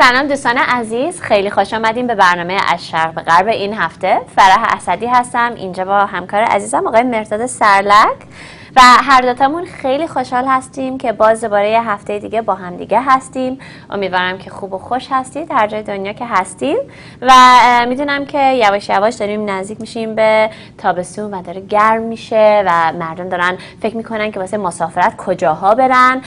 سلام دوستان عزیز، خیلی خوش آمدیم به برنامه از شرق به غرب این هفته. فرح اسدی هستم، اینجا با همکار عزیزم آقای مرداد سرلک و هر دوتامون خیلی خوشحال هستیم که باز دوباره یه هفته دیگه با هم دیگه هستیم. امیدوارم که خوب و خوش هستید هر جای دنیا که هستید و میدونم که یواش یواش داریم نزدیک میشیم به تابستون و داره گرم میشه و مردم دارن فکر میکنن که واسه مسافرت کجاها برن.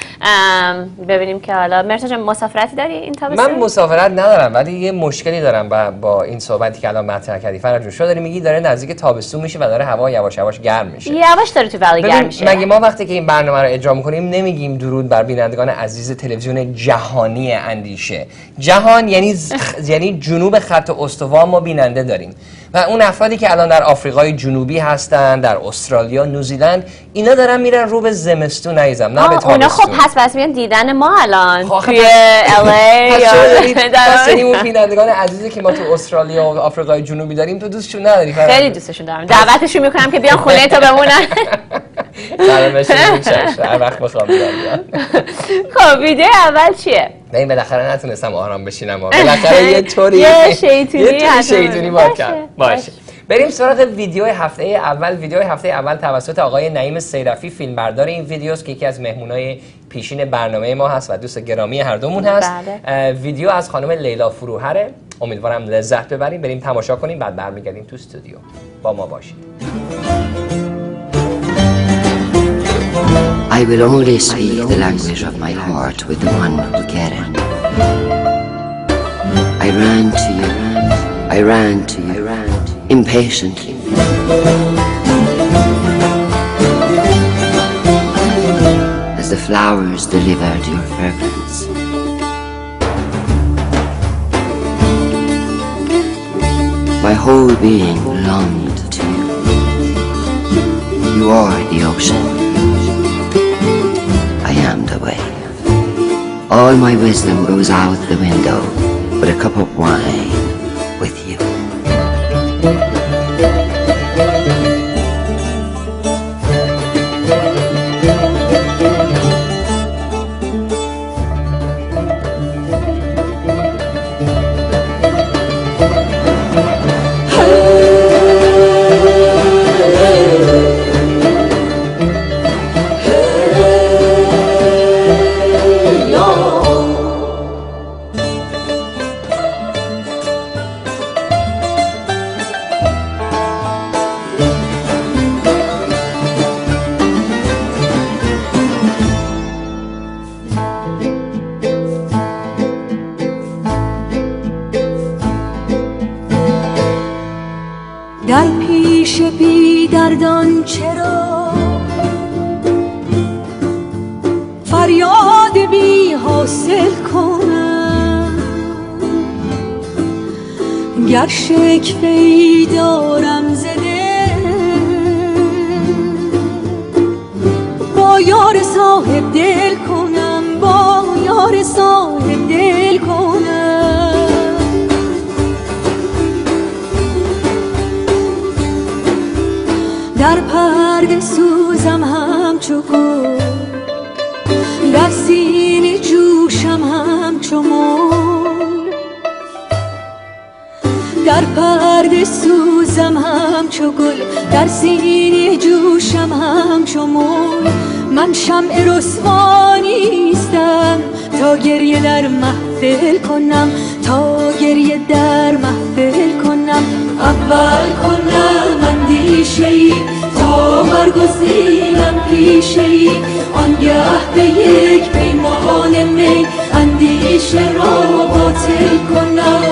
ببینیم که حالا مرتضی جان مسافرتی داری این تابستون؟ من مسافرت ندارم ولی یه مشکلی دارم با این صحبتی که الان مطرح کردی. فرح جون شما داری میگی داره نزدیک تابستون میشه و داره هوا یواش یواش گرم میشه. یواش داره تو ولی گرم میشه. مگه ما وقتی که این برنامه رو اجرا میکنیم نمیگیم درود بر بینندگان عزیز تلویزیون جهانی اندیشه؟ جهان یعنی جنوب خط استوا ما بیننده داریم و اون افرادی که الان در آفریقای جنوبی هستن، در استرالیا، نیوزیلند، اینا دارن میرن رو به زمستون عزیزم، نه به تابستون. اونا خب پس میان دیدن ما الان توی ال ای یا اون بینندگان عزیزی که ما تو استرالیا و آفریقای جنوبی داریم تو دوستشون نداری؟ خیلی دوستشون دارم، دعوتشون میکنم که بیان خونه تو بمونن. هر وقت بخوام بیان. خب ویدیو اول چیه؟ نه بالاخره نتونستم آرام بشینم، بالاخره یه طوری شیطونی باشه. بریم سراغ ویدیو هفته اول. ویدیو هفته اول توسط آقای نعیم سیرفی فیلمبردار این ویدیوست که یکی از مهمونای پیشین برنامه ما هست و دوست گرامی هر دومون هست. ویدیو از خانم لیلا فروهره. امیدوارم لذت ببریم. بریم تماشا کنیم بعد برمیگردیم تو استودیو. با ما باشید. I will only speak the language of my heart with the one who get it. I ran to you, impatiently. As the flowers delivered your fragrance. My whole being longed to you. You are the ocean. I am the wave. All my wisdom goes out the window with a cup of wine with you. در پیش بی دردان چرا فریاد بی حاصل کنم؟ گر شکوه‌ای دارم زده با یار صاحب دل کنم، با یار صاحب دل کنم. در پرده سوزم همچو گل، در سینه جوشم همچو مول. در پرده سوزم همچو گل، در سینه جوشم همچو مول. من شمع رسوا نیستم تا گریه در محفل کنم، تا گریه در محفل کنم. اول کنم اندیشه‌ای تا برگزینم پیشه‌ای، آنگه به یک پیمان می اندیشه را باطل کنم.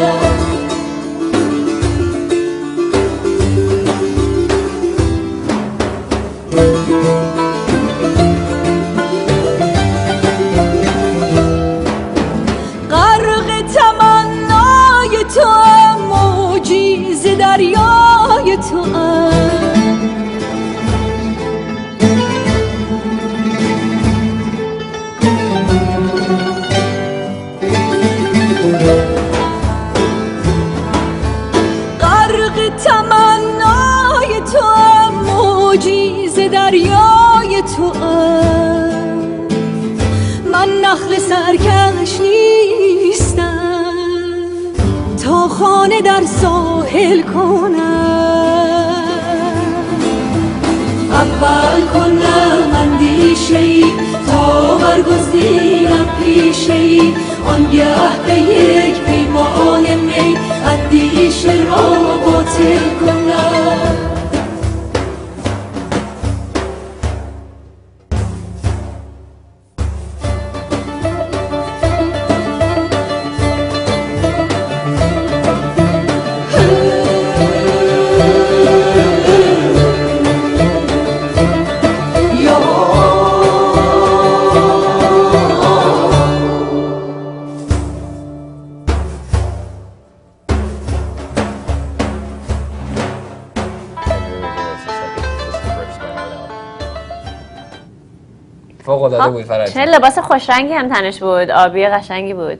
غرق تمنای تو موجی ز دریای تو غرق تمنای تو موجی ز دریای تو من نخل سرکش نیستم، خانه در ساحل کنم. اول کنم اندیشه‌ای تا برگزینم پیشه‌ای، آنگه به یک پیمان می اندیشه را باطل کنم. فوق‌العاده بود فرج. چه لباس خوش رنگی هم تنش بود، آبی قشنگی بود.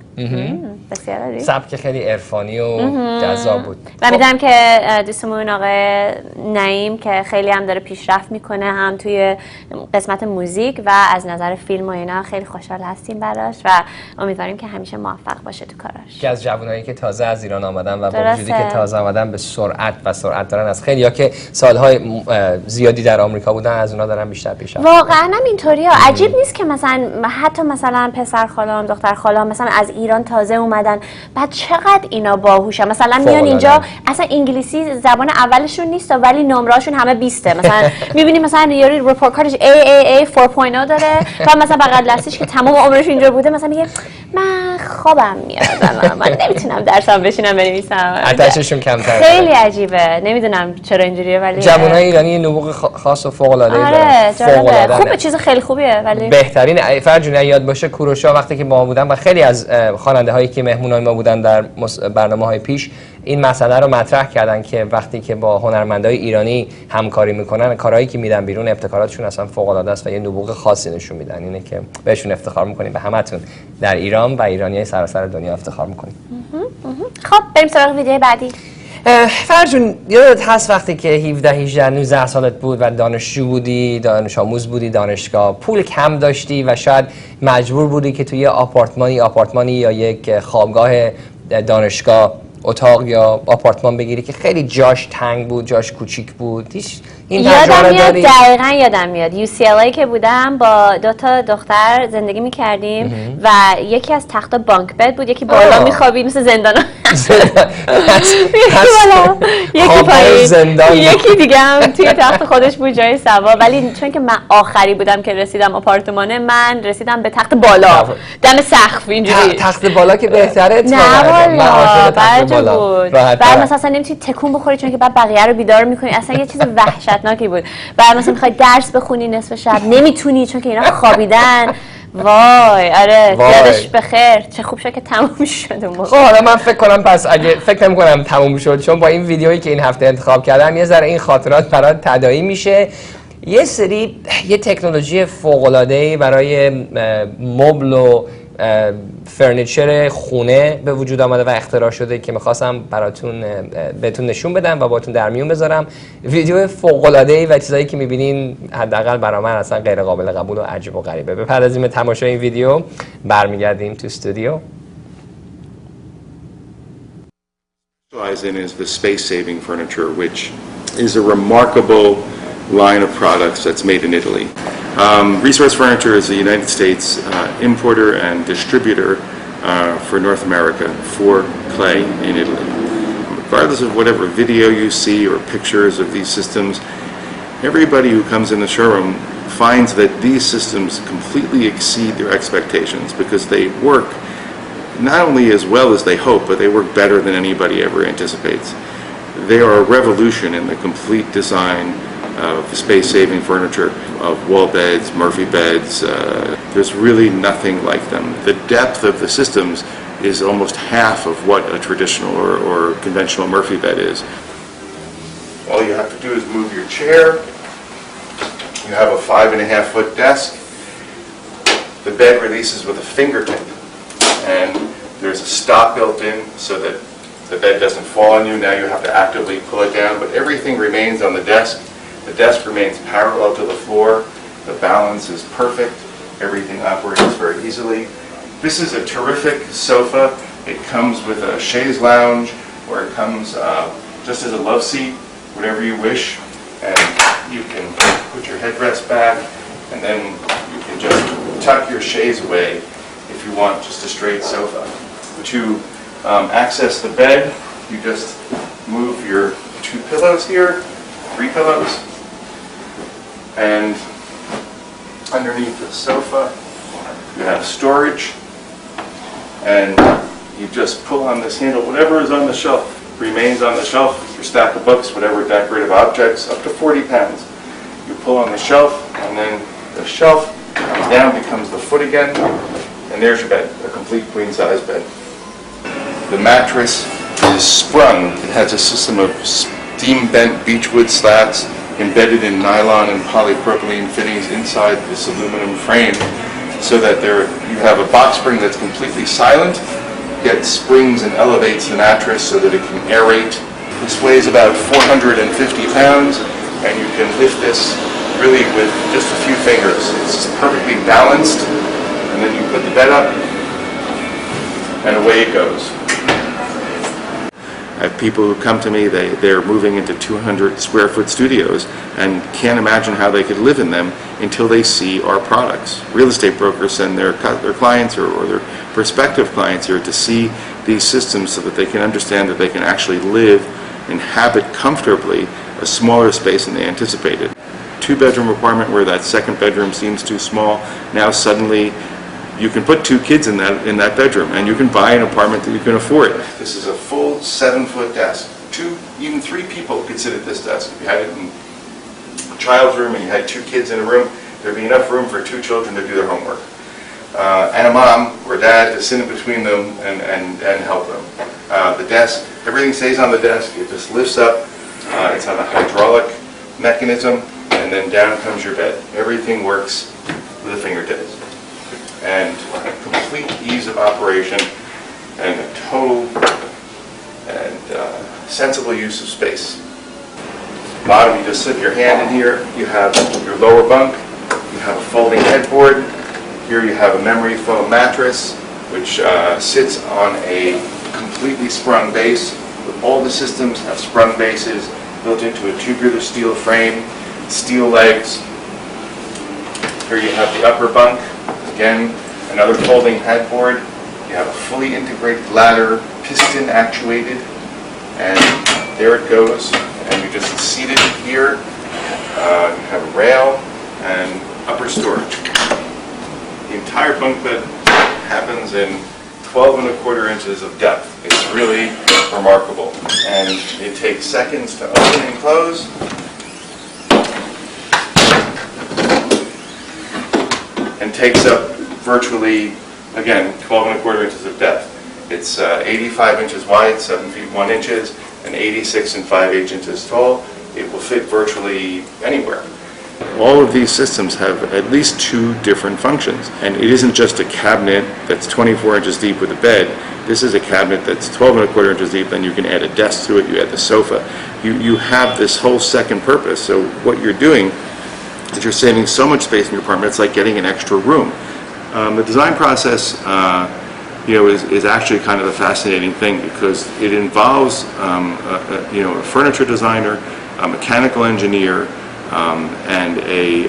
بسیار عالی. سبک خیلی عرفانی و جذاب بود. و میدونم که دوستمون آقای نعیم که خیلی هم داره پیشرفت میکنه هم توی قسمت موزیک و از نظر فیلم و اینا، خیلی خوشحال هستیم براش و امیدواریم که همیشه موفق باشه تو کاراش. که از جوانایی که تازه از ایران آمدن و با وجودی که تازه آمدن به سرعت دارن، از خیلی یا که سالهای زیادی در آمریکا بودن، از اونا دارن بیشتر پیشرفت. واقعا هم اینطوریه. عجیب نیست که مثلا حتی مثلا پسر خالام دختر خالام مثلا از ایران تازه اومدن، بعد چقدر اینا باهوشن، مثلا میان اینجا اصلا انگلیسی زبان اولشون نیست ولی نمرهاشون همه 20، مثلا میبینی مثلا یاری رپورت کارتش AAA 4.0 داره و مثلا بغل دستش که تمام عمرش اینجا بوده مثلا میگه من خوابم میاد، من نمیتونم درسام بشینم بنویسم. آتششون کمتره. خیلی عجیبه، نمیدونم چرا اینجوریه ولی جوانای ایرانی نبوغ خاص و فوق العاده ای دارن. خوبه، چیز خیلی خوبیه. ولی بهترین فرجون یاد باشه کوروشا وقتی که با ما بودن و خیلی از خواننده هایی که مهمونای ما بودن در برنامه‌های پیش این مسئله رو مطرح کردن که وقتی که با هنرمندای ایرانی همکاری میکنن، کارهایی که میدن بیرون ابتکاراتشون اصلا فوق العاده است و یه نبوغ خاصی نشون میدن. اینه که بهشون افتخار میکنیم، به همتون در ایران و ایرانیای سراسر دنیا افتخار میکنیم. خب بریم سراغ ویدیو بعدی. فرجون یادت هست وقتی که 17 18 19 سالت بود و دانشجو بودی، دانش آموز بودی، دانشگاه، پول کم داشتی و شاید مجبور بودی که توی آپارتمانی یا یک خوابگاه دانشگاه اتاق یا آپارتمان بگیری که خیلی جاش تنگ بود، جاش کوچیک بود. این یادم میاد، دقیقاً یادم میاد UCLA که بودم با 2 تا دختر زندگی میکردیم و یکی از تخت بانک بد بود، یکی بالا میخوابید مثل زندان یکی پایین، یکی دیگه هم توی تخت خودش بود جای سوا. ولی چون که من آخری بودم که رسیدم آپارتمانه، من رسیدم به تخت بالا دم سقف اینجوری. تخت بالا که بهتره؟ نه والا برجا بود. بعد مثلا نمیتونی تکون بخوری چون که بعد بقیه رو بیدار میکنی، اصلا یه چیز وحشتناکی بود. بعد مثلا میخوای درس بخونی نصف شب نمیتونی چون که اینا خوابیدن. وای آره یادش بخیر، چه خوب شد که تموم شد اون موقع. خب حالا من فکر کنم پس اگه فکر نمی‌کنم تموم شد، چون با این ویدیویی که این هفته انتخاب کردم یه ذره این خاطرات برات تداعی میشه. یه تکنولوژی فوق‌العاده‌ای برای مبل و فرنیچر خونه به وجود آمده و اختراع شده که می‌خواستم بهتون نشون بدم و باهاتون در میون بذارم. ویدیو فوق‌العاده‌ای و چیزایی که می‌بینین حداقل برای من اصلا غیر قابل قبول و عجیب و غریبه. بپردازیم به تماشای این ویدیو، برمیگردیم تو استودیو. Is the space-saving furniture, which is a remarkable line of products that's made in Italy. Resource Furniture is a United States importer and distributor for North America for clay in Italy. Regardless of whatever video you see or pictures of these systems, everybody who comes in the showroom finds that these systems completely exceed their expectations because they work not only as well as they hope, but they work better than anybody ever anticipates. They are a revolution in the complete design of space-saving furniture, of wall beds, Murphy beds. There's really nothing like them. The depth of the systems is almost half of what a traditional or conventional Murphy bed is. All you have to do is move your chair. You have a 5.5-foot desk. The bed releases with a fingertip. And there's a stop built in so that the bed doesn't fall on you. Now you have to actively pull it down, but everything remains on the desk. The desk remains parallel to the floor. The balance is perfect. Everything operates very easily. This is a terrific sofa. It comes with a chaise lounge, where it comes just as a love seat, whatever you wish, and you can put your headrest back, and then you can just tuck your chaise away if you want just a straight sofa. To access the bed, you just move your 2 pillows here, 3 pillows, and underneath the sofa you have storage, and you just pull on this handle. Whatever is on the shelf remains on the shelf. Your stack of books, whatever decorative objects, up to 40 pounds. You pull on the shelf, and then the shelf comes down, becomes the foot again, and there's your bed, a complete queen-size bed. The mattress is sprung. It has a system of steam-bent beechwood slats embedded in nylon and polypropylene fittings inside this aluminum frame, so that you have a box spring that's completely silent, yet springs and elevates the mattress so that it can aerate. This weighs about 450 pounds, and you can lift this really with just a few fingers. It's perfectly balanced, and then you put the bed up, and away it goes. I have people who come to me, they're moving into 200 square foot studios and can't imagine how they could live in them until they see our products. Real estate brokers send their clients or their prospective clients here to see these systems so that they can understand that they can actually live, inhabit comfortably a smaller space than they anticipated. 2-bedroom apartment where that second bedroom seems too small, now suddenly you can put 2 kids in that bedroom, and you can buy an apartment that you can afford. This is a full 7-foot desk. 2, even 3 people could sit at this desk. If you had it in a child's room and you had 2 kids in a room, there'd be enough room for 2 children to do their homework. And a mom or dad to sit in between them and help them. The desk, everything stays on the desk. It just lifts up. It's on a hydraulic mechanism, and then down comes your bed. Everything works with a fingertips. And complete ease of operation and a total and sensible use of space. Bottom, you just slip your hand in here. You have your lower bunk. You have a folding headboard. Here you have a memory foam mattress, which sits on a completely sprung base. All the systems have sprung bases built into a tubular steel frame, steel legs. Here you have the upper bunk. Again, another folding headboard. You have a fully integrated ladder, piston actuated, and there it goes. And you just seat it here. You have a rail and upper storage. The entire bunk bed happens in 12¼ inches of depth. It's really remarkable. And it takes seconds to open and close. And takes up virtually, again, 12¼ inches of depth. It's 85 inches wide, 7 feet 1 inches, and 86 and 5/8 inches tall. It will fit virtually anywhere. All of these systems have at least 2 different functions. And it isn't just a cabinet that's 24 inches deep with a bed. This is a cabinet that's 12¼ inches deep, then you can add a desk to it, you add the sofa. You have this whole second purpose. So what you're doing is you're saving so much space in your apartment, it's like getting an extra room. The design process is actually kind of a fascinating thing, because it involves a furniture designer, a mechanical engineer, and a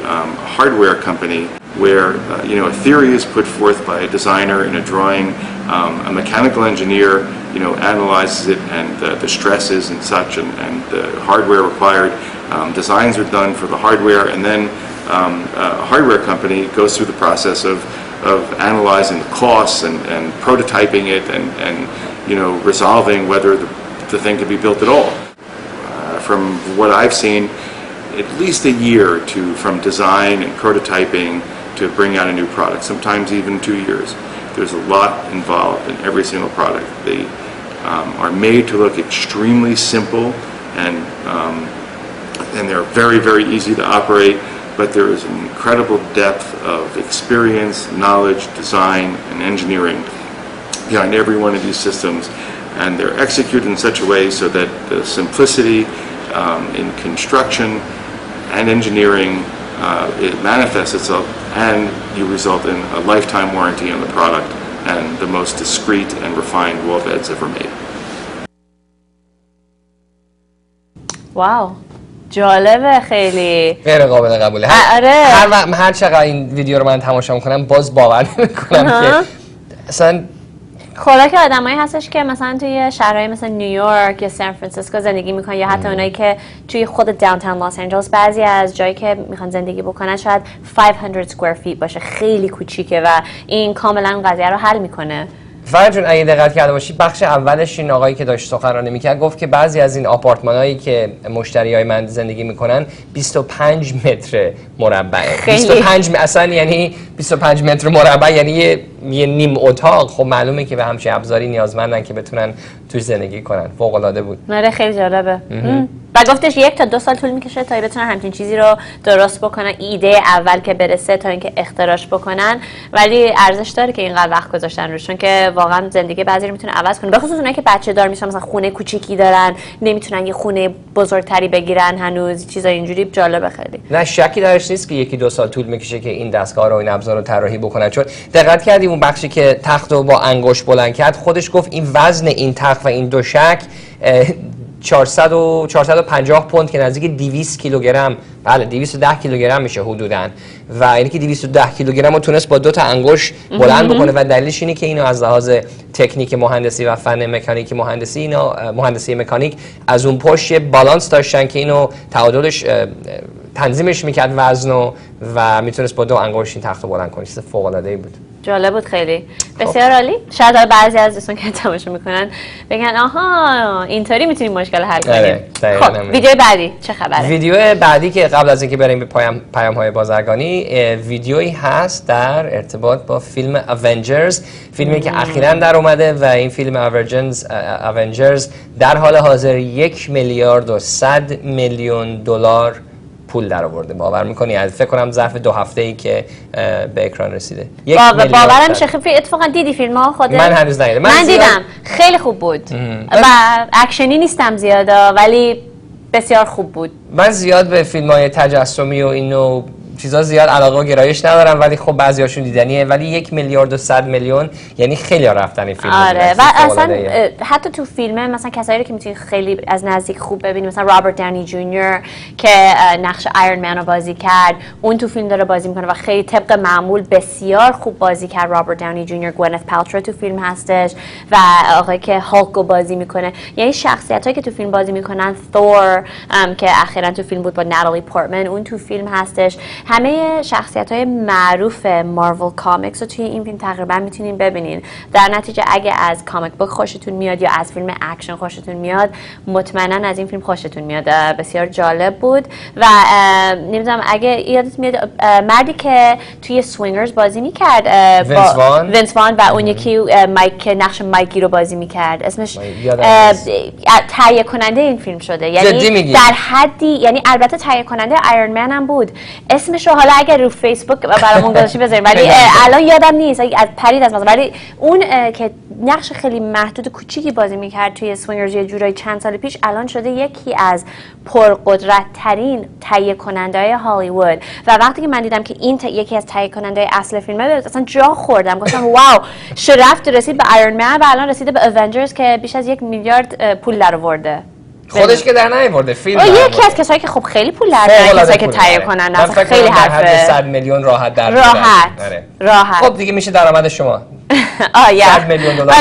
hardware company, where a theory is put forth by a designer in a drawing. A mechanical engineer analyzes it, and the stresses and such, and the hardware required. Designs are done for the hardware, and then a hardware company goes through the process of analyzing the costs and prototyping it, and resolving whether the thing can be built at all. From what I've seen, at least a year from design and prototyping to bring out a new product, sometimes even 2 years. There's a lot involved in every single product. They are made to look extremely simple, and they're very, very easy to operate, but there is an incredible depth of experience, knowledge, design, and engineering behind every one of these systems, and they're executed in such a way so that the simplicity in construction and engineering, it manifests itself, and you result in a lifetime warranty on the product and the most discreet and refined wall beds ever made. واو جالبه خیلی غیر قابل قبوله. آره هر چقدر این ویدیو رو من تماشا میکنم باز باور نمیکنم که اصلا خوراک آدمایی هستش که مثلا توی شهرهای مثل نیویورک یا سان فرانسیسکو زندگی میکنن یا حتی اونایی که توی خود داونتاون لس آنجلس بعضی از جایی که میخوان زندگی بکنن شاید 500 سکوئر فیت باشه، خیلی کوچیکه و این کاملا قضیه رو حل میکنه. فرج جون اگه دقت کرده باشی بخش اولش این آقایی که داشت سخنرانی میکرد گفت که بعضی از این آپارتمانایی که مشتریای من زندگی میکنن 25 متر مربعه. 25 اصلا یعنی 25 متر مربع یعنی یه نیم اتاق. خب معلومه که به همچین ابزاری نیازمندن که بتونن توش زندگی کنن. فوق العاده بود. آره خیلی جالبه. و گفتش 1 تا 2 سال طول میکشه تا بتونن همچین چیزی رو درست بکنن، ایده اول که برسه تا اینکه اختراعش بکنن، ولی ارزش داره که اینقدر وقت گذاشتن روش چون که واقعا زندگی بعضی رو میتونه عوض کنه، به خصوص اونایی که بچه دار میشن مثلا خونه کوچیکی دارن نمیتونن یه خونه بزرگتری بگیرن هنوز چیزای اینجوری. جالبه خیلی. نه شکی درش نیست که 1-2 سال طول میکشه که این دستگاه رو این ابزار رو طراحی بکنن. چون دقت کردیم اون بخشی که تخت رو با انگشت بلند کرد خودش گفت این وزن این تخت و این دوشک 450 پوند که نزدیک 200 کیلوگرم، بله 210 کیلوگرم میشه حدوداً، و یعنی که 210 کیلوگرم رو تونست با 2 تا انگشت بلند بکنه و دلیلش اینه که اینو از لحاظ تکنیک مهندسی و فن مکانیک مهندسی اینا مهندسی مکانیک از اون پشت یه بالانس داشتن که اینو تعادلش تنظیمش میکرد وزنو و میتونست با 2 انگشت این تخت رو بلند کنه. چیز فوق العاده بود. جالب بود خیلی. بسیار عالی. شاید بعضی از دوستان که تماشا میکنن بگن آها اینطوری میتونیم مشکل حل کنیم. خب ویدیو بعدی چه خبره؟ ویدیو بعدی که قبل از اینکه بریم به پیام‌های بازرگانی، ویدیویی هست در ارتباط با فیلم اونجرز، فیلمی که اخیراً در اومده و این فیلم اونجرز در حال حاضر 1 میلیارد و 100 میلیون دلار پول در آورده. باور میکنی؟ از فکر کنم ظرف 2 هفته‌ای که به اکران رسیده. باورم میشه. اتفاقا دیدی فیلم‌ها خودت؟ من هنوز ندیدم. من دیدم. خیلی خوب بود. و اکشنی نیستم زیادا ولی بسیار خوب بود. من زیاد به فیلم‌های تجسمی و اینو چیزا زیاد علاقه و گرایش ندارم ولی خب بعضیاشون دیدنیه، ولی 1 میلیارد و 100 میلیون یعنی خیلی رفتن این فیلم. آره و اصلا حتی تو فیلم مثلا کسایی که میتونی خیلی از نزدیک خوب ببینی، مثلا رابرت دانی جونیور که نقش آیرون من رو بازی کرد، اون تو فیلم داره بازی میکنه و خیلی طبق معمول بسیار خوب بازی کرد. رابرت دانی جونیور. گوینث پالترو تو فیلم هستش و آقایی که هالک رو بازی میکنه. یعنی شخصیتایی که تو فیلم بازی میکنن، ثور که اخیراً تو فیلم بود با ناتالی پورتمن، اون تو فیلم هستش. همه شخصیت‌های معروف مارول کامیکس رو توی این فیلم تقریبا میتونین ببینین. در نتیجه اگه از کامیک بوک خوشتون میاد یا از فیلم اکشن خوشتون میاد، مطمئنا از این فیلم خوشتون میاد. بسیار جالب بود و نمیدونم اگه یادت میاد مردی که توی سوینگرز بازی میکرد وینس وان و اون یکی مایک که نقش مایکی رو بازی میکرد، اسمش تهیه کننده این فیلم شده. یعنی در حدی، یعنی البته تهیه کننده آیرون من هم بود. اسمش رو حالا اگر رو فیسبوک برامون گذاشتی بذاریم ولی الان یادم نیست، از پرید از مثلا، ولی اون که نقش خیلی محدود کوچیکی بازی میکرد توی سوینگرز یه جورایی چند سال پیش، الان شده یکی از پرقدرت ترین تهیه کننده های هالیوود. و وقتی که من دیدم که این یکی از تهیه کننده اصل فیلمه، اصلا جا خوردم، گفتم واو رفت رسید به آیرون من و الان رسیده به اونجرز که بیش از 1 میلیارد پول درآورده. خودش که در نیاورده، فیلم یکی از کسایی که خب خیلی پول درآورده، کسایی که تهیه کنن اصلا خیلی حرفه. 100 میلیون راحت در راحت. خب دیگه میشه درآمد شما. 100 میلیون دلار.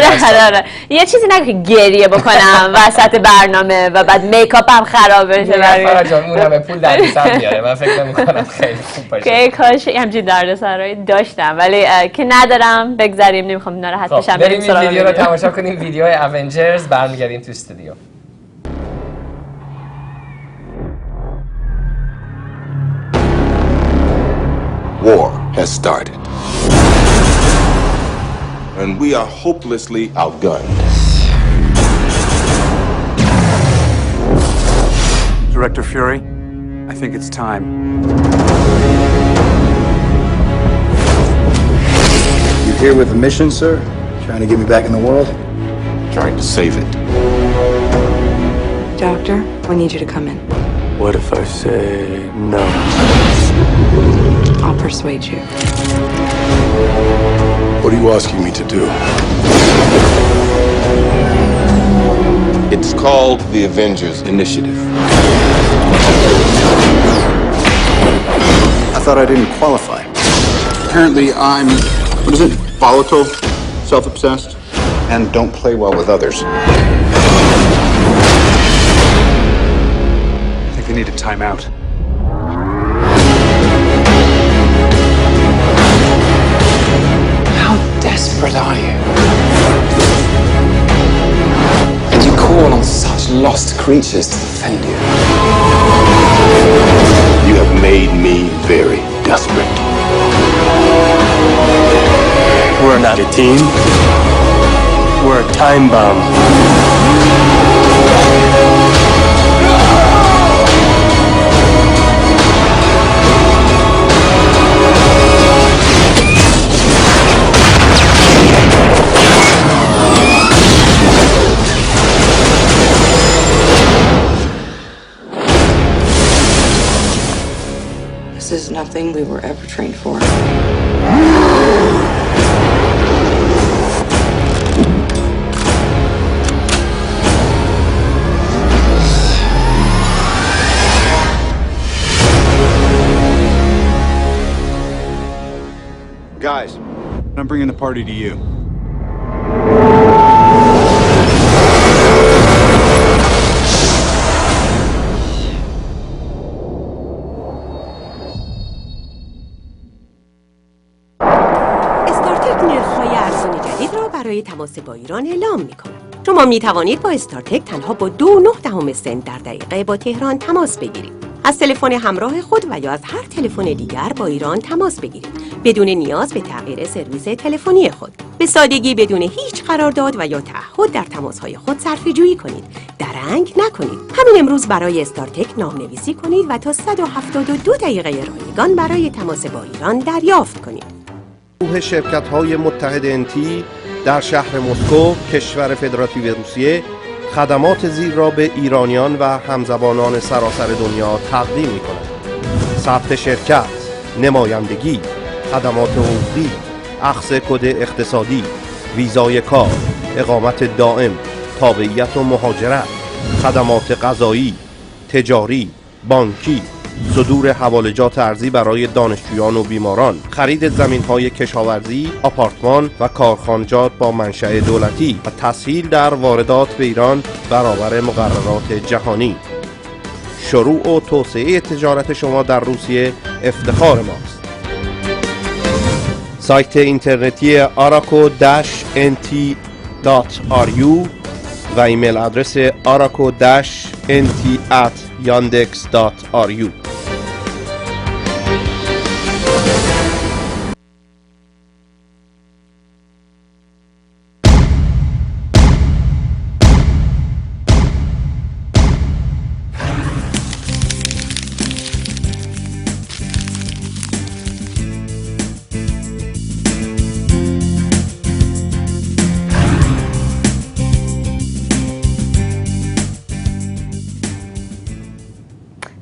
آره. یه چیزی نگو که گریه بکنم وسط برنامه و بعد میکاپم خراب بشه. فرج جان اون همه پول در حساب میاره. من فکر نمی‌کنم خیلی خوب باشه. که کاش همچین دردسرایی داشتم ولی که ندارم. بگذاریم، نمیخوام ناراحت بشم. بریم این ویدیو رو تماشا کنیم، ویدیو اونجرز، برمیگردیم تو استودیو. War has started. And we are hopelessly outgunned. Director Fury, I think it's time. You here with a mission, sir? Trying to get me back in the world? Trying to save it. Doctor, we need you to come in. What if I say no? I'll persuade you. What are you asking me to do? It's called the Avengers Initiative. I thought I didn't qualify. Apparently I'm, what is it, volatile, self-obsessed, and don't play well with others. I think they need a timeout. How desperate are you? And you call on such lost creatures to defend you. You have made me very desperate. We're not a team. We're a time bomb. This is nothing we were ever trained for. Guys, I'm bringing the party to you. استارتک نرخ‌های ارزان جدید را برای تماس با ایران اعلام می‌کند. شما می‌توانید با استارتک تنها با 2.9 سنت در دقیقه با تهران تماس بگیرید. از تلفن همراه خود و یا از هر تلفن دیگر با ایران تماس بگیرید بدون نیاز به تغییر سرویس تلفنی خود. به سادگی بدون هیچ قرارداد و یا تعهد در تماس‌های خود صرفه‌جویی کنید. درنگ نکنید. همین امروز برای استارتک نام‌نویسی کنید و تا 172 دقیقه رایگان برای تماس با ایران دریافت کنید. گروه شرکت‌های متحد انتی در شهر مسکو، کشور فدراتیو روسیه، خدمات زیر را به ایرانیان و همزبانان سراسر دنیا تقدیم می‌کند. ثبت شرکت، نمایندگی، خدمات حقوقی، اخذ کد اقتصادی، ویزای کار، اقامت دائم، تابعیت و مهاجرت، خدمات غذایی، تجاری، بانکی، صدور حوالجات ارضی برای دانشجویان و بیماران، خرید زمین‌های کشاورزی، آپارتمان و کارخانجات با منشأ دولتی و تسهیل در واردات به ایران برابر مقررات جهانی. شروع و توسعه تجارت شما در روسیه افتخار ماست. سایت اینترنتی araco-nt.ru و ایمیل آدرس araco-nt@yandex.ru.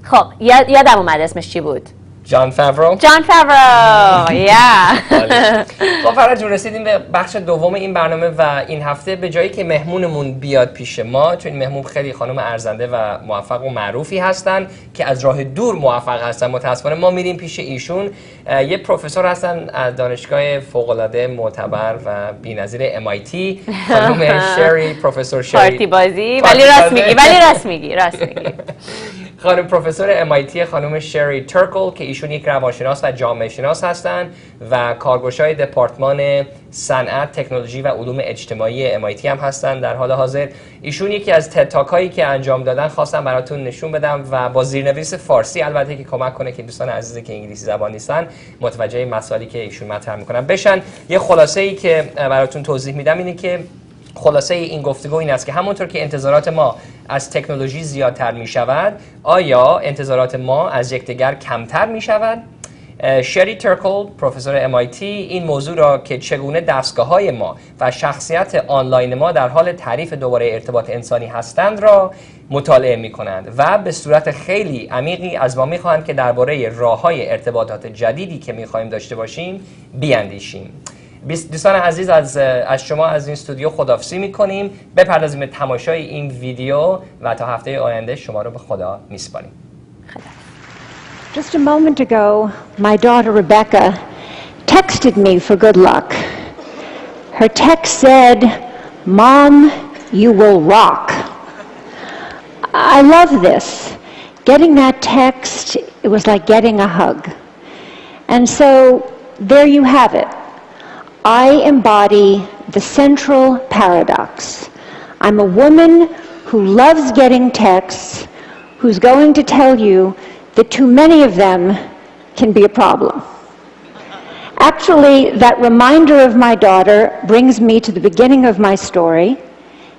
خب یادم اومد اسمش چی بود؟ جان فاورو. جان فاورو یا خب فراد جون، رسیدیم به بخش دوم این برنامه و این هفته به جایی که مهمونمون بیاد پیش ما، چون این مهمون خیلی خانم ارزنده و موفق و معروفی هستن که از راه دور موفق هستن، متاسفانه ما میریم پیش ایشون. یه پروفسور هستن از دانشگاه فوق‌العاده معتبر و بی‌نظیر MIT، خانم شری، پروفسور شری. پارتی بازی، ولی راست میگی. خانم پروفسور MIT خانم شری ترکل که ایشون یک روانشناس و جامعه شناس هستند و کارگوشای دپارتمان صنعت، تکنولوژی و علوم اجتماعی MIT هم هستند در حال حاضر. ایشون یکی از تد تاک هایی که انجام دادن خواستم براتون نشون بدم و با زیرنویس فارسی البته که کمک کنه که دوستان عزیزی که انگلیسی زبان نیستن متوجه مسائلی که ایشون مطرح میکنن بشن. یه خلاصه ای که براتون توضیح میدم اینه که خلاصه این گفتگو این است که همونطور که انتظارات ما از تکنولوژی زیادتر می شود، آیا انتظارات ما از یکدیگر کمتر می شود؟ شری ترکل، پروفسور MIT، این موضوع را که چگونه دستگاه‌های ما و شخصیت آنلاین ما در حال تعریف دوباره ارتباط انسانی هستند را مطالعه می کنند و به صورت خیلی عمیقی از ما می خواهند که درباره راه‌های ارتباطات جدیدی که می خواهیم داشته باشیم بیاندیشیم. دوستان عزیز از شما از این استودیو خداحافظی میکنیم، بپردازیم به تماشای این ویدیو و تا هفته آینده شما رو به خدا میسپاریم. Just a moment ago, my daughter Rebecca texted me for good luck. Her text said, "Mom, you will rock." I love this. Getting that text, it was like getting a hug. And so there you have it. I embody the central paradox. I'm a woman who loves getting texts, who's going to tell you that too many of them can be a problem. Actually, that reminder of my daughter brings me to the beginning of my story.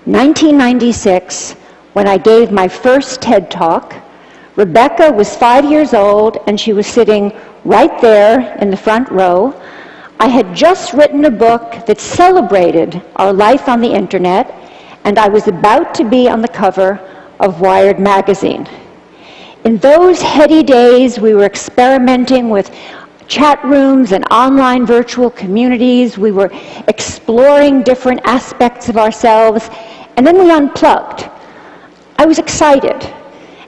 1996, when I gave my first TED Talk, Rebecca was 5 years old and she was sitting right there in the front row. I had just written a book that celebrated our life on the internet, and I was about to be on the cover of Wired magazine. In those heady days, we were experimenting with chat rooms and online virtual communities. We were exploring different aspects of ourselves, and then we unplugged. I was excited.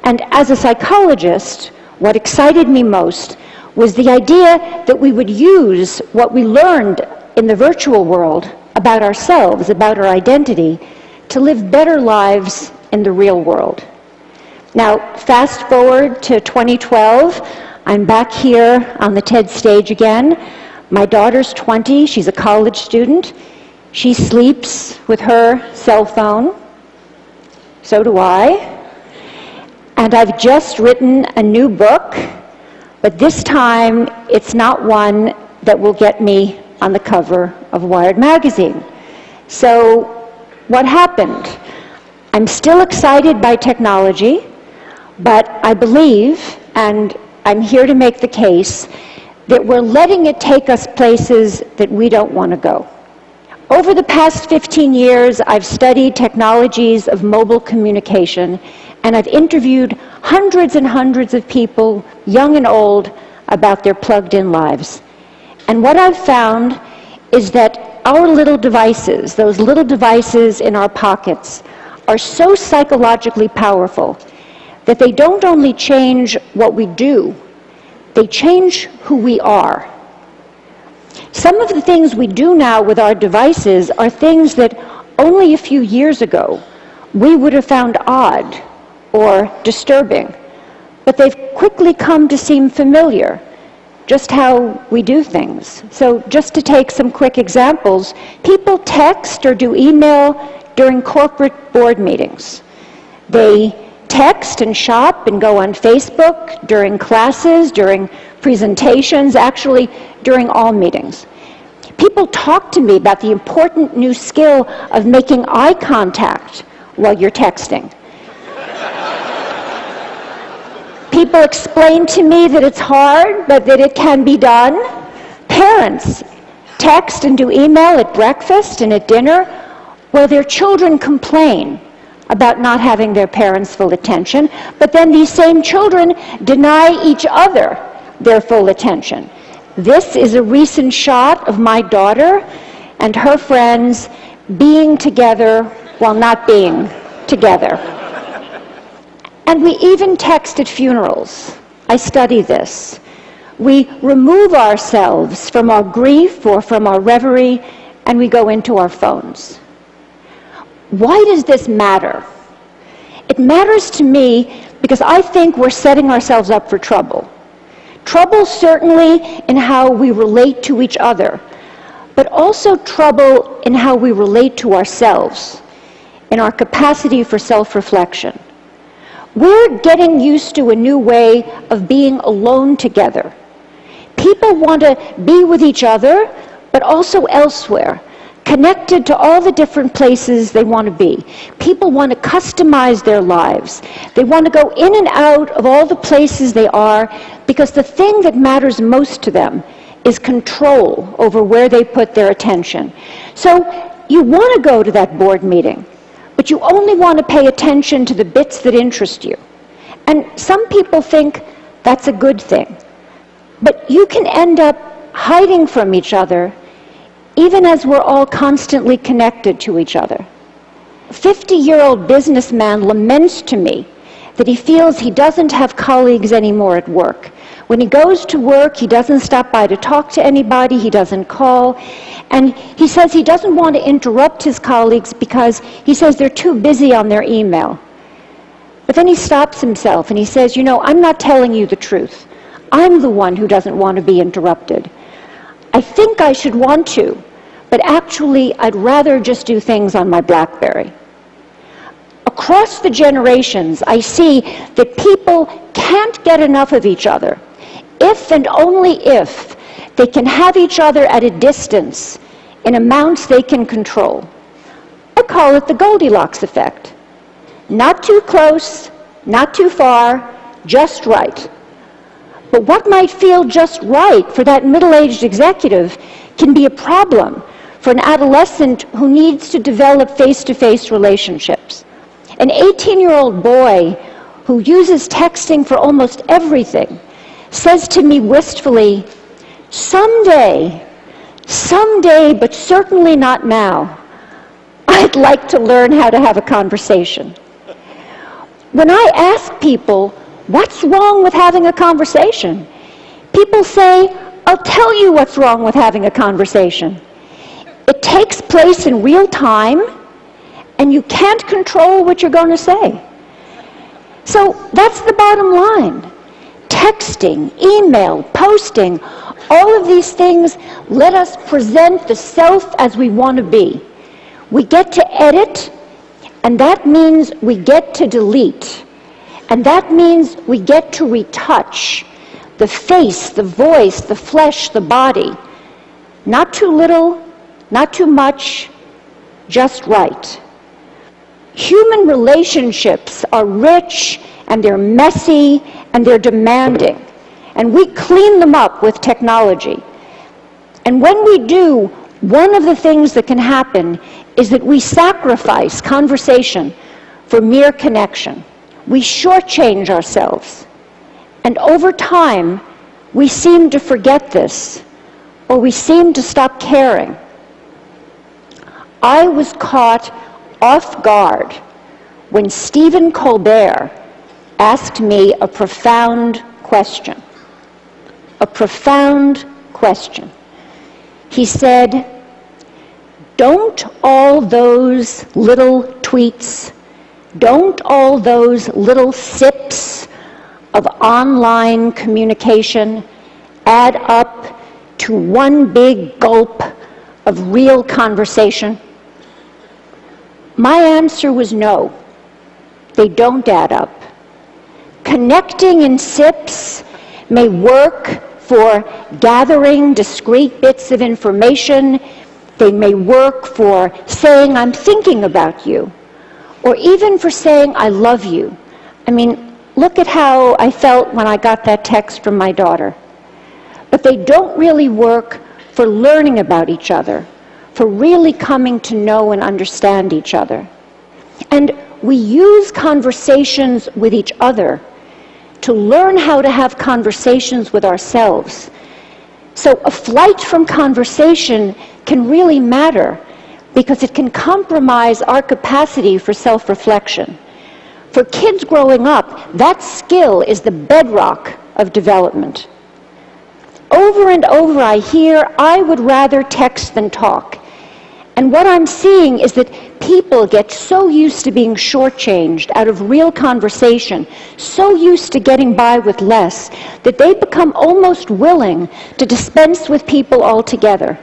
And as a psychologist, what excited me most was the idea that we would use what we learned in the virtual world about ourselves, about our identity, to live better lives in the real world. Now, fast forward to 2012, I'm back here on the TED stage again. My daughter's 20, she's a college student. She sleeps with her cell phone. So do I. And I've just written a new book, but this time it's not one that will get me on the cover of Wired magazine. So what happened? I'm still excited by technology, but I believe, and I'm here to make the case, that we're letting it take us places that we don't want to go. Over the past 15 years, I've studied technologies of mobile communication, and I've interviewed hundreds and hundreds of people, young and old, about their plugged-in lives. And what I've found is that our little devices, those little devices in our pockets, are so psychologically powerful that they don't only change what we do, they change who we are. Some of the things we do now with our devices are things that only a few years ago we would have found odd or disturbing, but they've quickly come to seem familiar, just how we do things. So just to take some quick examples, people text or do email during corporate board meetings. They text and shop and go on Facebook during classes, during presentations, actually during all meetings. People talk to me about the important new skill of making eye contact while you're texting. People explain to me that it's hard, but that it can be done. Parents text and do email at breakfast and at dinner while their children complain about not having their parents' full attention, but then these same children deny each other their full attention. This is a recent shot of my daughter and her friends being together while not being together. And we even text at funerals. I study this. We remove ourselves from our grief or from our reverie, and we go into our phones. Why does this matter? It matters to me because I think we're setting ourselves up for trouble. Trouble certainly in how we relate to each other, but also trouble in how we relate to ourselves, in our capacity for self-reflection. We're getting used to a new way of being alone together. People want to be with each other, but also elsewhere, connected to all the different places they want to be. People want to customize their lives. They want to go in and out of all the places they are because the thing that matters most to them is control over where they put their attention. So you want to go to that board meeting, but you only want to pay attention to the bits that interest you. And some people think that's a good thing. But you can end up hiding from each other even as we're all constantly connected to each other. A 50-year-old businessman laments to me that he feels he doesn't have colleagues anymore at work. When he goes to work, he doesn't stop by to talk to anybody, he doesn't call, and he says he doesn't want to interrupt his colleagues because he says they're too busy on their email. But then he stops himself and he says, you know, I'm not telling you the truth. I'm the one who doesn't want to be interrupted. I think I should want to, but actually I'd rather just do things on my BlackBerry. Across the generations, I see that people can't get enough of each other if and only if they can have each other at a distance in amounts they can control. I call it the Goldilocks effect. Not too close, not too far, just right. But what might feel just right for that middle-aged executive can be a problem for an adolescent who needs to develop face-to-face relationships. An 18-year-old boy who uses texting for almost everything says to me wistfully, someday, but certainly not now, I'd like to learn how to have a conversation. When I ask people, what's wrong with having a conversation? People say, I'll tell you what's wrong with having a conversation. It takes place in real time, and you can't control what you're going to say. So that's the bottom line. Texting, email, posting, all of these things let us present the self as we want to be. We get to edit, and that means we get to delete. And that means we get to retouch the face, the voice, the flesh, the body. Not too little, not too much, just right. Human relationships are rich, and they're messy, and they're demanding. And we clean them up with technology. And when we do, one of the things that can happen is that we sacrifice conversation for mere connection. We shortchange ourselves. And over time, we seem to forget this, or we seem to stop caring. I was caught off guard when Stephen Colbert asked me a profound question. A profound question. He said, don't all those little tweets, don't all those little sips of online communication add up to one big gulp of real conversation? My answer was no. They don't add up. Connecting in sips may work for gathering discrete bits of information. They may work for saying, I'm thinking about you, or even for saying, I love you. I mean, look at how I felt when I got that text from my daughter. But they don't really work for learning about each other, for really coming to know and understand each other. And we use conversations with each other to learn how to have conversations with ourselves. So a flight from conversation can really matter because it can compromise our capacity for self-reflection. For kids growing up, that skill is the bedrock of development. Over and over I hear, I would rather text than talk. And what I'm seeing is that people get so used to being shortchanged out of real conversation, so used to getting by with less, that they become almost willing to dispense with people altogether.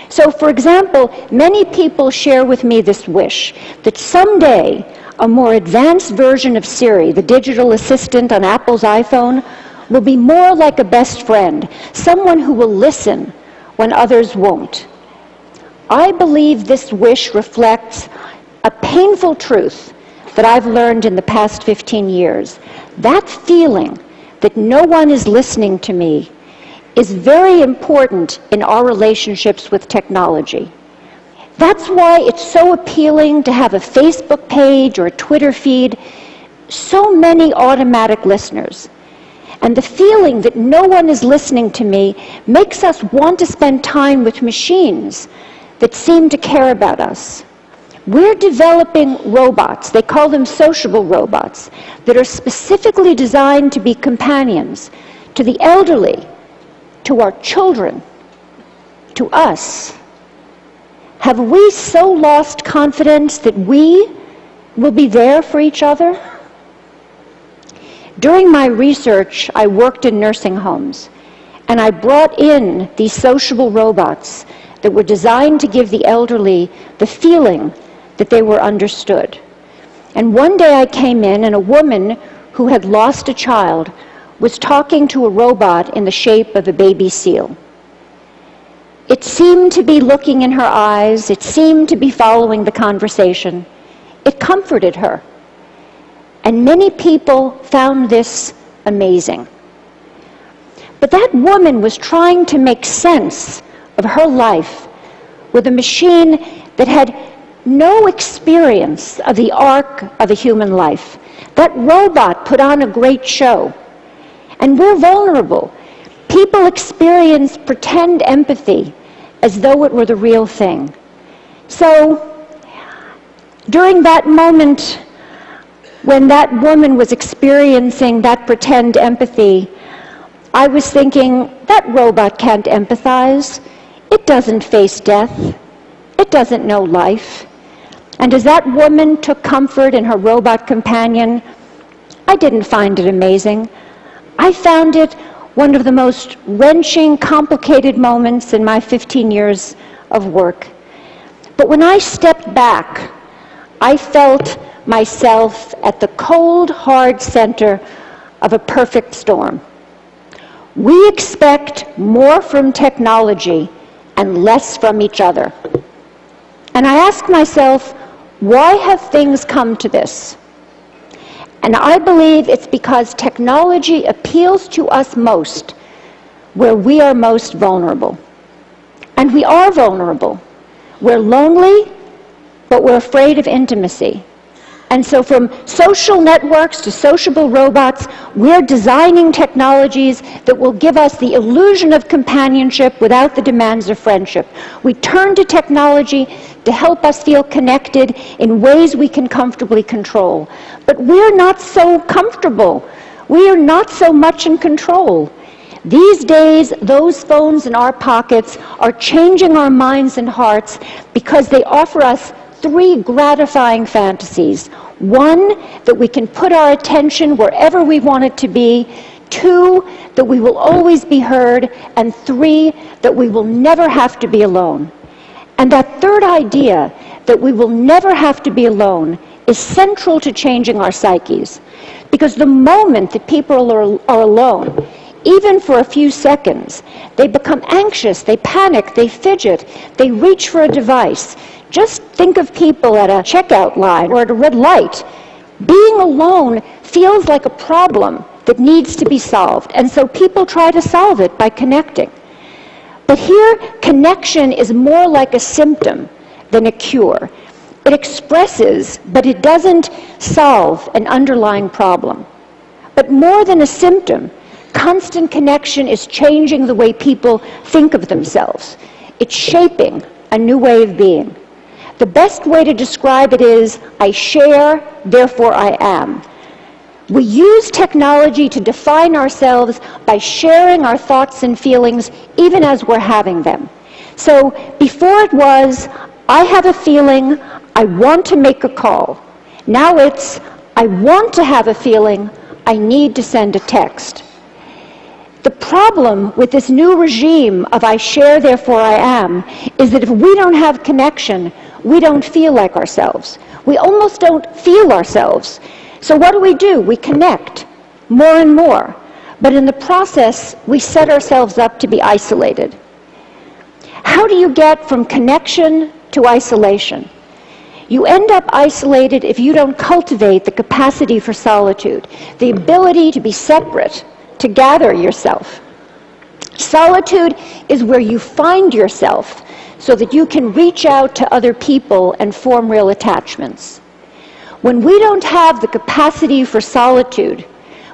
So, for example, many people share with me this wish that someday a more advanced version of Siri, the digital assistant on Apple's iPhone, will be more like a best friend, someone who will listen when others won't. I believe this wish reflects a painful truth that I've learned in the past 15 years. That feeling that no one is listening to me is very important in our relationships with technology. That's why it's so appealing to have a Facebook page or a Twitter feed, so many automatic listeners. And the feeling that no one is listening to me makes us want to spend time with machines that seem to care about us. We're developing robots, they call them sociable robots, that are specifically designed to be companions to the elderly, to our children, to us. Have we so lost confidence that we will be there for each other? During my research, I worked in nursing homes, and I brought in these sociable robots that were designed to give the elderly the feeling that they were understood. And one day I came in, and a woman who had lost a child was talking to a robot in the shape of a baby seal. It seemed to be looking in her eyes. It seemed to be following the conversation. It comforted her. And many people found this amazing. But that woman was trying to make sense of her life with a machine that had no experience of the arc of a human life. That robot put on a great show. And we're vulnerable. People experience pretend empathy as though it were the real thing. So, during that moment when that woman was experiencing that pretend empathy, I was thinking, that robot can't empathize. It doesn't face death. It doesn't know life. And as that woman took comfort in her robot companion, I didn't find it amazing. I found it one of the most wrenching, complicated moments in my 15 years of work. But when I stepped back, I felt myself at the cold, hard center of a perfect storm. We expect more from technology and less from each other. And I ask myself, why have things come to this? And I believe it's because technology appeals to us most where we are most vulnerable. And we are vulnerable. We're lonely, but we're afraid of intimacy. And so from social networks to sociable robots, we're designing technologies that will give us the illusion of companionship without the demands of friendship. We turn to technology to help us feel connected in ways we can comfortably control. But we're not so comfortable. We are not so much in control. These days, those phones in our pockets are changing our minds and hearts because they offer us three gratifying fantasies. One, that we can put our attention wherever we want it to be. Two, that we will always be heard. And three, that we will never have to be alone. And that third idea, that we will never have to be alone, is central to changing our psyches. Because the moment that people are alone, even for a few seconds, they become anxious, they panic, they fidget, they reach for a device. Just think of people at a checkout line or at a red light. Being alone feels like a problem that needs to be solved, and so people try to solve it by connecting. But here, connection is more like a symptom than a cure. It expresses, but it doesn't solve an underlying problem. But more than a symptom, constant connection is changing the way people think of themselves. It's shaping a new way of being. The best way to describe it is, I share, therefore I am. We use technology to define ourselves by sharing our thoughts and feelings even as we're having them. So before it was, I have a feeling, I want to make a call. Now it's, I want to have a feeling, I need to send a text. The problem with this new regime of I share, therefore I am, is that if we don't have connection, we don't feel like ourselves. We almost don't feel ourselves. So what do? We connect more and more. But in the process, we set ourselves up to be isolated. How do you get from connection to isolation? You end up isolated if you don't cultivate the capacity for solitude, the ability to be separate, to gather yourself. Solitude is where you find yourself so that you can reach out to other people and form real attachments. When we don't have the capacity for solitude,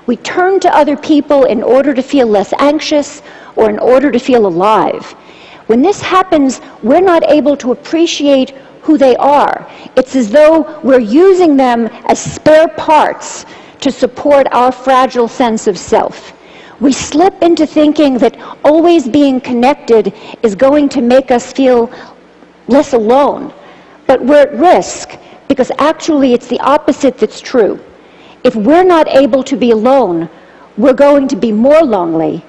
we turn to other people in order to feel less anxious or in order to feel alive. When this happens, we're not able to appreciate who they are. It's as though we're using them as spare parts to support our fragile sense of self. We slip into thinking that always being connected is going to make us feel less alone. But we're at risk, because actually it's the opposite that's true. If we're not able to be alone, we're going to be more lonely.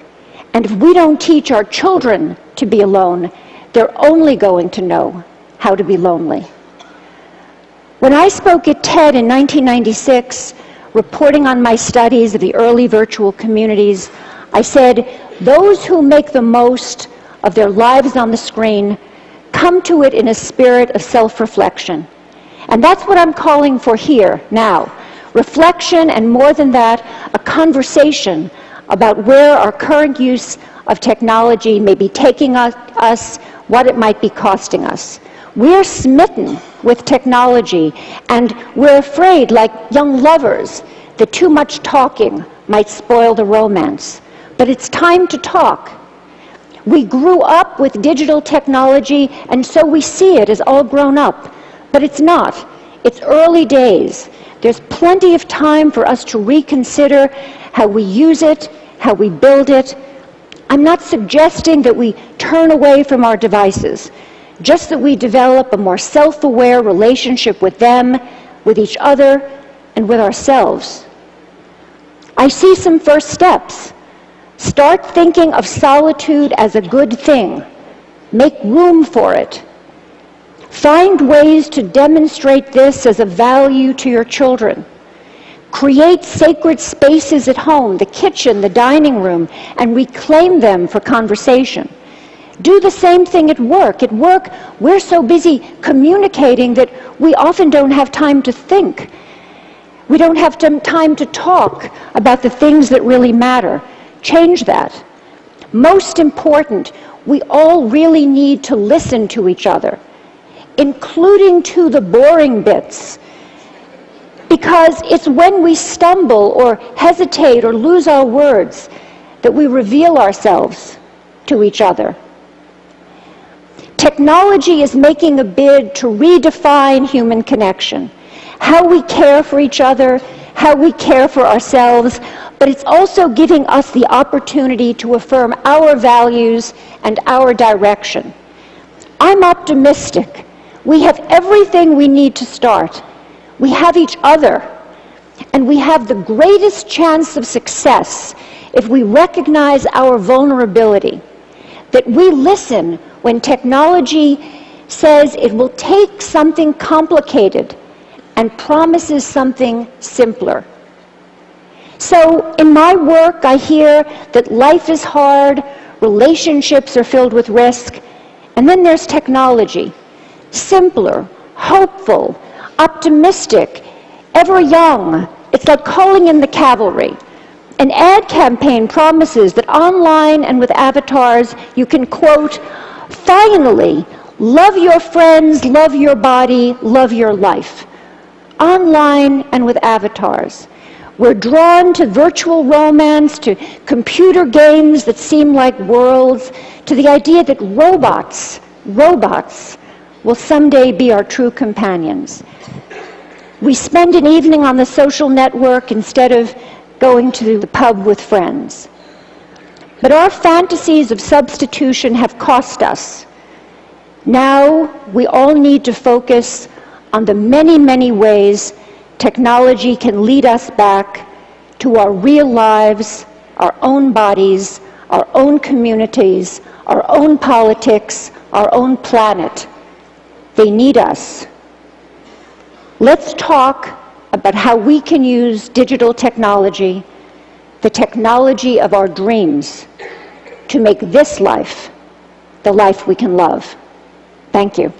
And if we don't teach our children to be alone, they're only going to know how to be lonely. When I spoke at TED in 1996, reporting on my studies of the early virtual communities, I said, those who make the most of their lives on the screen come to it in a spirit of self-reflection. And that's what I'm calling for here, now. Reflection, and more than that, a conversation about where our current use of technology may be taking us, what it might be costing us. We're smitten with technology, and we're afraid, like young lovers, that too much talking might spoil the romance. But it's time to talk. We grew up with digital technology, and so we see it as all grown up. But it's not. It's early days. There's plenty of time for us to reconsider how we use it, how we build it. I'm not suggesting that we turn away from our devices, just that we develop a more self-aware relationship with them, with each other, and with ourselves. I see some first steps. Start thinking of solitude as a good thing. Make room for it. Find ways to demonstrate this as a value to your children. Create sacred spaces at home, the kitchen, the dining room, and reclaim them for conversation. Do the same thing at work. At work, we're so busy communicating that we often don't have time to think. We don't have time to talk about the things that really matter. Change that. Most important, we all really need to listen to each other, including to the boring bits, because it's when we stumble or hesitate or lose our words that we reveal ourselves to each other. Technology is making a bid to redefine human connection, how we care for each other, how we care for ourselves, but it's also giving us the opportunity to affirm our values and our direction. I'm optimistic. We have everything we need to start. We have each other, and we have the greatest chance of success if we recognize our vulnerability, that we listen when technology says it will take something complicated and promises something simpler. So in my work, I hear that life is hard, relationships are filled with risk, and then there's technology. Simpler, hopeful, optimistic, ever young. It's like calling in the cavalry. An ad campaign promises that online and with avatars you can, quote, finally, love your friends, love your body, love your life. Online and with avatars. We're drawn to virtual romance, to computer games that seem like worlds, to the idea that robots will someday be our true companions. We spend an evening on the social network instead of going to the pub with friends. But our fantasies of substitution have cost us. Now we all need to focus on the many, many ways technology can lead us back to our real lives, our own bodies, our own communities, our own politics, our own planet. They need us. Let's talk about how we can use digital technology, the technology of our dreams, to make this life the life we can love. Thank you.